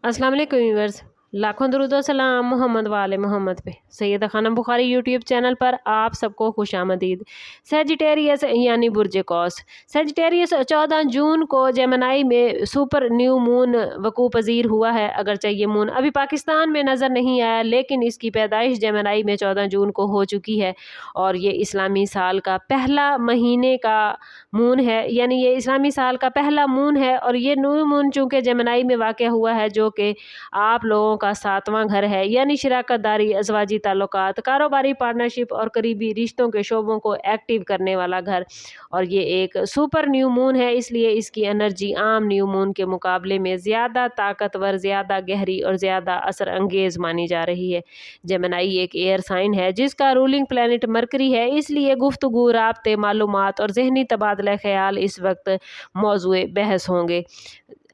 अस्सलाम वालेकुम व्यूअर्स, लाखों दरूद व सलाम मोहम्मद वाले मोहम्मद पे। सैयदा खानम बुखारी यूट्यूब चैनल पर आप सबको खुशामदीद। सेजिटेरियस यानी बुर्ज कौस। सेजिटेरियस 14 जून को जेमिनी में सुपर न्यू मून वकू पजीर हुआ है। अगरचे ये मून अभी पाकिस्तान में नज़र नहीं आया, लेकिन इसकी पैदाइश जेमिनी में 14 जून को हो चुकी है और ये इस्लामी साल का पहला महीने का मून है, यानी ये इस्लामी साल का पहला मून है। और ये न्यू मून चूँकि जेमिनी में वाक़ हुआ है, जो कि आप लोगों का 7वां घर है, यानी शराकत दारी, अज़वाजी ताल्लुकात, कारोबारी पार्टनरशिप और करीबी रिश्तों के शोबों को एक्टिव करने वाला घर। और ये एक सुपर न्यू मून है, इसलिए इसकी एनर्जी आम न्यू मून के मुकाबले में ज़्यादा ताकतवर, ज़्यादा गहरी और ज़्यादा असर अंगेज़ मानी जा रही है। जेमिनी एक एयर साइन है जिसका रूलिंग प्लैनेट मरकरी है, इसलिए गुफ्तगू, राब्ते, मालूमात और जहनी तबादला ख्याल इस वक्त मौज़ूए बहस होंगे।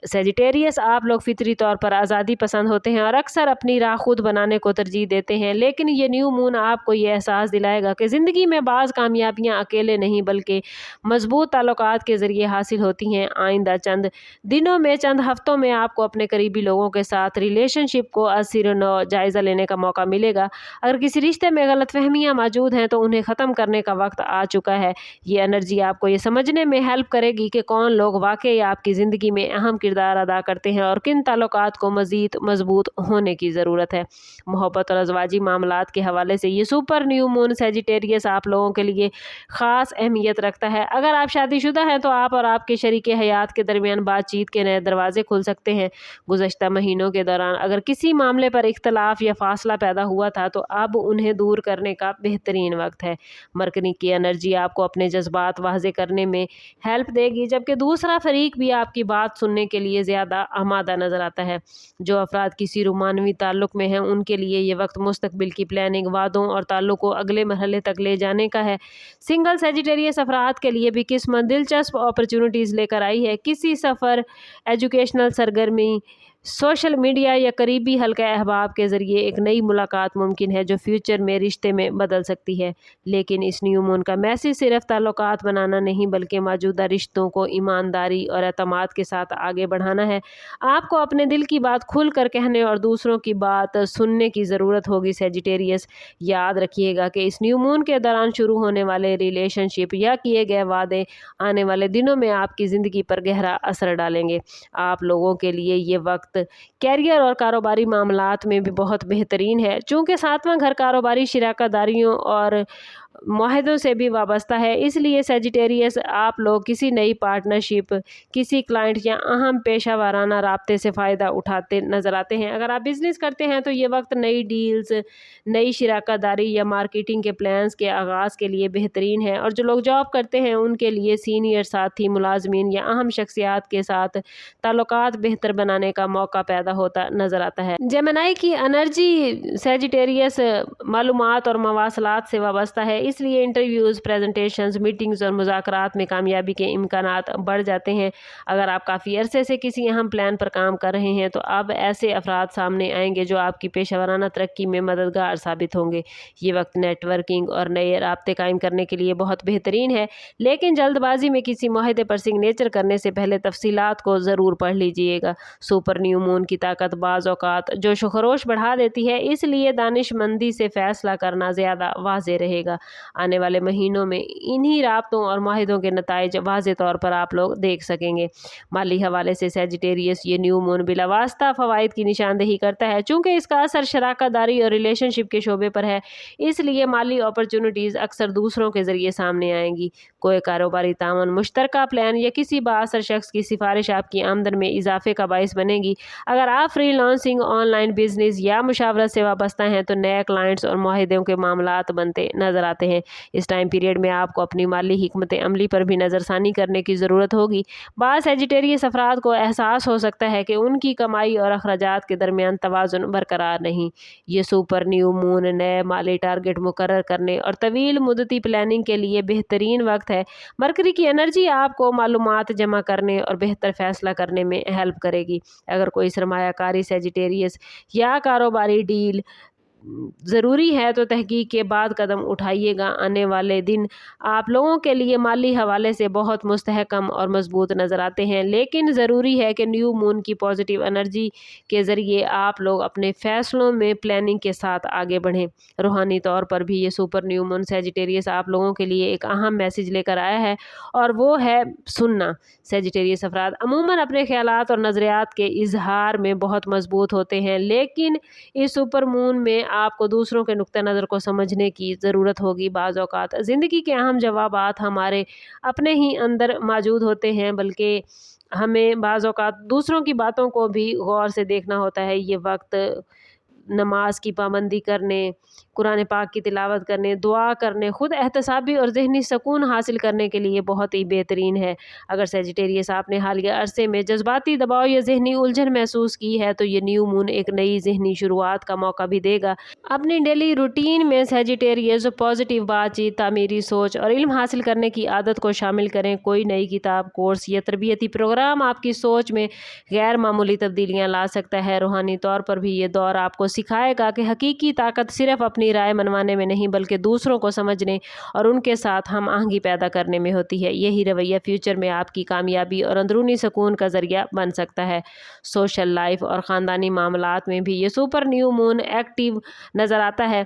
सेजिटेरियस आप लोग फितरी तौर पर आज़ादी पसंद होते हैं और अक्सर अपनी राह खुद बनाने को तरजीह देते हैं, लेकिन ये न्यू मून आपको ये एहसास दिलाएगा कि ज़िंदगी में बाज़ कामयाबियाँ अकेले नहीं बल्कि मजबूत ताल्लुकात के ज़रिए हासिल होती हैं। आइंदा चंद दिनों में, चंद हफ्तों में आपको अपने करीबी लोगों के साथ रिलेशनशिप को असिर नो जायज़ा लेने का मौका मिलेगा। अगर किसी रिश्ते में गलतफहमियाँ मौजूद हैं तो उन्हें ख़त्म करने का वक्त आ चुका है। ये एनर्जी आपको ये समझने में हेल्प करेगी कि कौन लोग वाकई आपकी ज़िंदगी में अहम किरदार अदा करते हैं और किन ताल्लुकात को मज़ीद मजबूत होने की ज़रूरत है। मोहब्बत और अज़वाजी मामलात के हवाले से ये सुपर न्यू मून सेजिटेरियस आप लोगों के लिए ख़ास अहमियत रखता है। अगर आप शादीशुदा हैं तो आप और आपके शरीक हयात के दरमियान बातचीत के नए दरवाजे खुल सकते हैं। गुज़श्ता महीनों के दौरान अगर किसी मामले पर इख्तलाफ या फासला पैदा हुआ था तो अब उन्हें दूर करने का बेहतरीन वक्त है। मरकरी की एनर्जी आपको अपने जज्बात वाज़े करने में हेल्प देगी, जबकि दूसरा फरीक भी आपकी बात सुनने के लिए ज़्यादा आमादा नज़र आता है। जो अफराद किसी रूमानवी ताल्लुक़ में हैं उनके लिए ये वक्त मुस्तकबिल की प्लानिंग, वादों और ताल्लुक़ को अगले मरहले तक ले जाने का है। सिंगल सेजिटेरियस अफराद के लिए भी किस्मत दिलचस्प अपॉर्चुनिटीज़ लेकर आई है। किसी सफ़र, एजुकेशनल सरगर्मी, सोशल मीडिया या करीबी हल्का अहबाब के ज़रिए एक नई मुलाकात मुमकिन है जो फ्यूचर में रिश्ते में बदल सकती है। लेकिन इस न्यू मून का मैसेज सिर्फ ताल्लुकात बनाना नहीं बल्कि मौजूदा रिश्तों को ईमानदारी और एतमाद के साथ आगे बढ़ाना है। आपको अपने दिल की बात खुल कर कहने और दूसरों की बात सुनने की ज़रूरत होगी। सेजिटेरियस याद रखिएगा कि इस न्यू मून के दौरान शुरू होने वाले रिलेशनशिप या किए गए वादे आने वाले दिनों में आपकी ज़िंदगी पर गहरा असर डालेंगे। आप लोगों के लिए ये वक्त कैरियर और कारोबारी मामलात में भी बहुत बेहतरीन है। चूँकि 7वां घर कारोबारी शिराकतदारियों और मुआहदों से भी वाबस्ता है, इसलिए सेजिटेरियस आप लोग किसी नई पार्टनरशिप, किसी क्लाइंट या अहम पेशा वाराना राब्ते से फ़ायदा उठाते नज़र आते हैं। अगर आप बिज़नेस करते हैं तो ये वक्त नई डील्स, नई शिराकतदारी या मार्केटिंग के प्लान्स के आगाज़ के लिए बेहतरीन है। और जो लोग जॉब करते हैं उनके लिए सीनियर साथी, मुलाजमीन या अहम शख्सियात के साथ ताल्लुकात बेहतर बनाने का मौका पैदा होता नज़र आता है। जेमिनी की एनर्जी सेजिटेरियस मालूमात और मवासलात से वाबस्ता है, इसलिए इंटरव्यूज़, प्रेजेंटेशंस, मीटिंग्स और मुज़ाकरात में कामयाबी के इम्कानात बढ़ जाते हैं। अगर आप काफ़ी अरसे से किसी अहम प्लान पर काम कर रहे हैं तो अब ऐसे अफराद सामने आएंगे जो आपकी पेशेवराना तरक्की में मददगार साबित होंगे। ये वक्त नेटवर्किंग और नए राब्ते कायम करने के लिए बहुत बेहतरीन है, लेकिन जल्दबाजी में किसी मुआहदे पर सिग्नेचर करने से पहले तफसीलात को ज़रूर पढ़ लीजिएगा। सुपर न्यू मून की ताकत बाज़ औक़ात जोश व खरोश बढ़ा देती है, इसलिए दानिशमंदी से फ़ैसला करना ज़्यादा वाज़ेह रहेगा। आने वाले महीनों में इन्हीं राब्तों और मुआहदों के नताइज वाज़ेह तौर पर आप लोग देख सकेंगे। माली हवाले से सेजिटेरियस ये न्यू मून बिलावास्ता फ़वाइद की निशानदेही करता है। चूँकि इसका असर शराकतदारी और रिलेशनशिप के शोबे पर है, इसलिए माली अपॉर्चुनिटीज़ अक्सर दूसरों के ज़रिए सामने आएंगी। कोई कारोबारी तावन, मुश्तरका प्लान या किसी बाअसर शख्स की सिफारिश आपकी आमदन में इजाफे का बाइस बनेगी। अगर आप फ्रीलांसिंग, ऑनलाइन बिजनेस या मुशावरत से वाबस्ता हैं तो नए क्लाइंट्स और मुआहदों के मामलात बनते नज़र आते हैं। इस टाइम पीरियड में आपको अपनी माली हिकमत अमली पर भी नज़रसानी करने की ज़रूरत होगी। बाज़ सेजिटेरियस अफराद को एहसास हो सकता है कि उनकी कमाई और अखराजात के दरमियान तवाज़ुन बरकरार नहीं। ये सुपर न्यू मून नए माली टारगेट मुकर्रर करने और तवील मुद्दती प्लानिंग के लिए बेहतरीन वक्त है। मरकरी की एनर्जी आपको मालूमात जमा करने और बेहतर फ़ैसला करने में हेल्प करेगी। अगर कोई सरमायाकारी सेजिटेरियस या कारोबारी डील ضروری ہے تو تحقیق کے بعد قدم اٹھائیے گا۔ آنے والے دن آپ لوگوں کے لیے مالی حوالے سے بہت مستحکم اور مضبوط نظر آتے ہیں، لیکن ضروری ہے کہ نیو مون کی پازیٹیو انرجی کے ذریعے آپ لوگ اپنے فیصلوں میں پلاننگ کے ساتھ آگے بڑھیں۔ روحانی طور پر بھی یہ سپر نیو مون سیجیٹیریس آپ لوگوں کے لیے ایک اہم میسج لے کر آیا ہے، اور وہ ہے سننا۔ سیجیٹیریس افراد عموماً اپنے خیالات اور نظریات کے اظہار میں بہت مضبوط ہوتے ہیں، لیکن اس سپر مون میں آپ کو دوسروں کے نقطہ نظر کو سمجھنے کی ضرورت ہوگی۔ بعض اوقات زندگی کے اہم جوابات ہمارے اپنے ہی اندر موجود ہوتے ہیں، بلکہ ہمیں بعض اوقات دوسروں کی باتوں کو بھی غور سے دیکھنا ہوتا ہے۔ یہ وقت نماز کی پابندی کرنے، قرآن پاک کی تلاوت کرنے، دعا کرنے، خود احتسابی اور ذہنی سکون حاصل کرنے کے لیے بہت ہی بہترین ہے۔ اگر سیجیٹیریس آپ نے حالیہ عرصے میں جذباتی دباؤ یا ذہنی الجھن محسوس کی ہے تو یہ نیو مون ایک نئی ذہنی شروعات کا موقع بھی دے گا۔ اپنی ڈیلی روٹین میں سیجیٹیریس پازیٹیو بات چیت، تعمیری سوچ اور علم حاصل کرنے کی عادت کو شامل کریں۔ کوئی نئی کتاب، کورس یا تربیتی پروگرام آپ کی سوچ میں غیر معمولی تبدیلیاں لا سکتا ہے۔ روحانی طور پر بھی یہ دور آپ کو سکھائے گا کہ حقیقی طاقت صرف اپنی رائے منوانے میں نہیں بلکہ دوسروں کو سمجھنے اور ان کے ساتھ ہم آہنگی پیدا کرنے میں ہوتی ہے۔ یہی رویہ فیوچر میں آپ کی کامیابی اور اندرونی سکون کا ذریعہ بن سکتا ہے۔ سوشل لائف اور خاندانی معاملات میں بھی یہ سپر نیو مون ایکٹیو نظر آتا ہے۔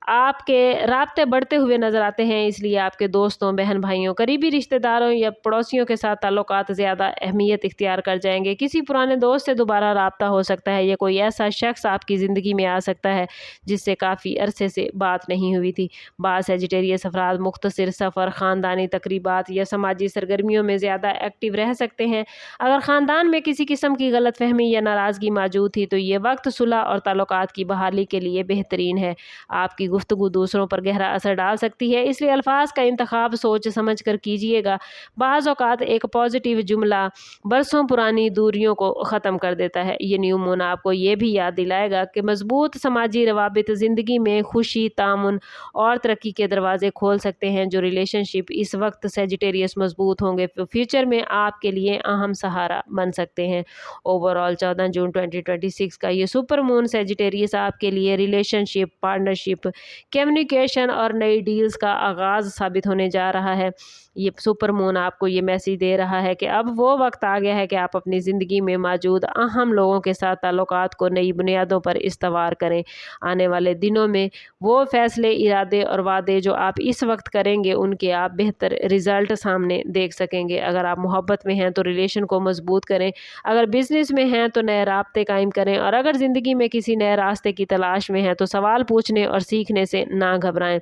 آپ کے رابطے بڑھتے ہوئے نظر آتے ہیں، اس لیے آپ کے دوستوں، بہن بھائیوں، قریبی رشتہ داروں یا پڑوسیوں کے ساتھ تعلقات زیادہ اہمیت اختیار کر جائیں گے۔ کسی پرانے دوست سے دوبارہ رابطہ ہو سکتا ہے، یا کوئی ایسا شخص آپ کی زندگی میں آ سکتا ہے جس سے کافی عرصے سے بات نہیں ہوئی تھی۔ بعض سیجیٹیریس افراد مختصر سفر، خاندانی تقریبات یا سماجی سرگرمیوں میں زیادہ ایکٹیو رہ سکتے ہیں۔ اگر خاندان میں کسی قسم کی غلط فہمی یا ناراضگی موجود تھی تو یہ وقت صلح اور تعلقات کی بحالی کے لیے بہترین ہے۔ آپ کی گفتگو دوسروں پر گہرا اثر ڈال سکتی ہے، اس لیے الفاظ کا انتخاب سوچ سمجھ کر کیجیے گا۔ بعض اوقات ایک پازیٹیو جملہ برسوں پرانی دوریوں کو ختم کر دیتا ہے۔ یہ نیو مون آپ کو یہ بھی یاد دلائے گا کہ مضبوط سماجی روابط زندگی میں خوشی، تعاون اور ترقی کے دروازے کھول سکتے ہیں۔ جو ریلیشن شپ اس وقت سیجیٹیریس مضبوط ہوں گے فیوچر میں آپ کے لیے اہم سہارا بن سکتے ہیں۔ اوورآل 14 جون 2026 کا یہ سپر مون سیجیٹیریس آپ کے لیے ریلیشن شپ، پارٹنرشپ، کمیونیکیشن اور نئی ڈیلز کا آغاز ثابت ہونے جا رہا ہے۔ یہ سپر مون آپ کو یہ میسج دے رہا ہے کہ اب وہ وقت آ گیا ہے کہ آپ اپنی زندگی میں موجود اہم لوگوں کے ساتھ تعلقات کو نئی بنیادوں پر استوار کریں۔ آنے والے دنوں میں وہ فیصلے، ارادے اور وعدے جو آپ اس وقت کریں گے ان کے آپ بہتر رزلٹ سامنے دیکھ سکیں گے۔ اگر آپ محبت میں ہیں تو ریلیشن کو مضبوط کریں، اگر بزنس میں ہیں تو نئے رابطے قائم کریں، اور اگر زندگی میں کسی نئے راستے کی تلاش میں ہیں تو سوال پوچھنے اور سیکھنے سے نہ گھبرائیں۔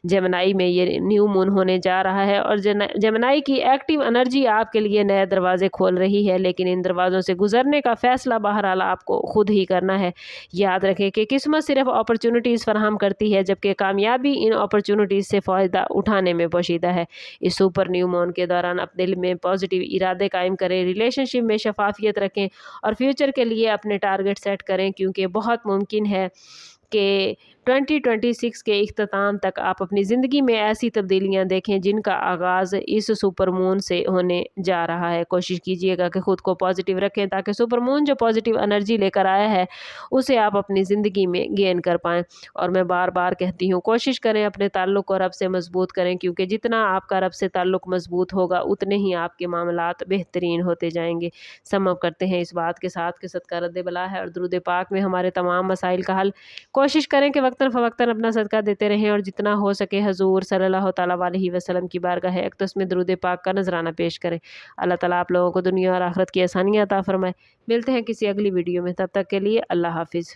جیمنائی میں یہ نیو مون ہونے جا رہا ہے، اور جیمنائی کی ایکٹیو انرجی آپ کے لیے نئے دروازے کھول رہی ہے، لیکن ان دروازوں سے گزرنے کا فیصلہ بہرحال آپ کو خود ہی کرنا ہے۔ یاد رکھیں کہ قسمت صرف اپرچونٹیز فراہم کرتی ہے، جبکہ کامیابی ان اپرچونٹیز سے فائدہ اٹھانے میں پوشیدہ ہے۔ اس سپر نیو مون کے دوران اپنے دل میں پازیٹیو ارادے قائم کریں، ریلیشن شپ میں شفافیت رکھیں اور فیوچر کے لیے اپنے ٹارگٹ سیٹ کریں، کیونکہ بہت ممکن ہے کہ 2026 کے اختتام تک آپ اپنی زندگی میں ایسی تبدیلیاں دیکھیں جن کا آغاز اس سپر مون سے ہونے جا رہا ہے۔ کوشش کیجیے گا کہ خود کو پازیٹیو رکھیں تاکہ سپر مون جو پازیٹیو انرجی لے کر آیا ہے اسے آپ اپنی زندگی میں گین کر پائیں۔ اور میں بار بار کہتی ہوں، کوشش کریں اپنے تعلق کو رب سے مضبوط کریں، کیونکہ جتنا آپ کا رب سے تعلق مضبوط ہوگا اتنے ہی آپ کے معاملات بہترین ہوتے جائیں گے۔ سم اپ کرتے ہیں اس بات کے ساتھ کہ صدقہ رد بلا ہے اور درود پاک میں ہمارے تمام مسائل کا حل۔ کوشش کریں کہ وقتاً فوقتاً اپنا صدقہ دیتے رہیں، اور جتنا ہو سکے حضور صلی اللہ تعالیٰ علیہ وسلم کی بارگاہ اقدس میں درود پاک کا نذرانہ پیش کریں۔ اللہ تعالیٰ آپ لوگوں کو دنیا اور آخرت کی آسانیاں عطا فرمائے۔ ملتے ہیں کسی اگلی ویڈیو میں، تب تک کے لیے اللہ حافظ۔